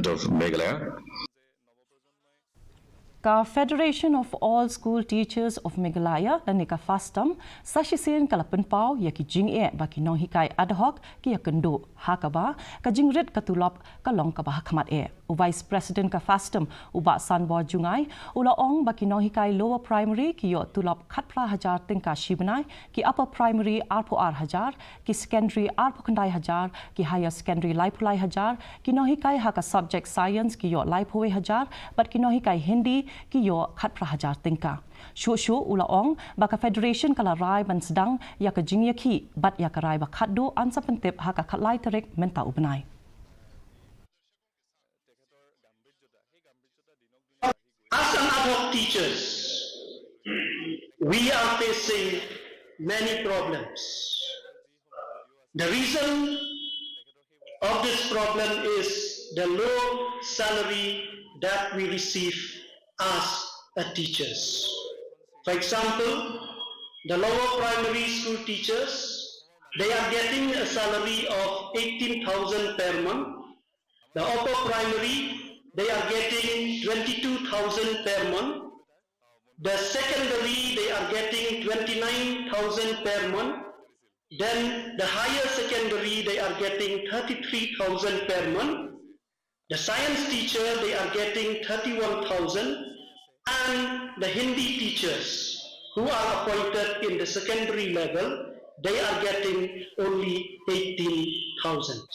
government of Meghalaya. Ka Federation of All School Teachers of Meghalaya dan ka Fastom sasisian kalapan pau ya ki Jingeh baki Nonghikai Ad-Hoc ki Ïakynduh hakaba ka Jingrit ka Tulop ka long ka bahakamat u Vice President ka Fastom uba sanbo jungai ula ong baki Nonghikai Lower Primary ki yo Tulop khatpla hajar tingka shibanai ki Upper Primary arpo hajar ki Secondary arpo kandai hajar ki Higher Secondary laipulai hajar ki Nonghikai haka Subject Science ki yo laipowe hajar but ki Nonghikai Hindi ki yo khatpla hajar tingka shu ula ong baka Federation kala rai ban sedang ya ka Jingeh ki bat ya ka rai ba khatdo ansa pentip haka khatlai terik menta ubnai. As an ad-hoc teachers, we are facing many problems. The reason of this problem is the low salary that we receive as a teachers. For example, the lower primary school teachers, they are getting a salary of 18,000 per month. The upper primary, they are getting 22,000 per month. The secondary, they are getting 29,000 per month. Then the higher secondary, they are getting 33,000 per month. The science teacher, they are getting 31,000. And the Hindi teachers who are appointed in the secondary level, they are getting only 18,000.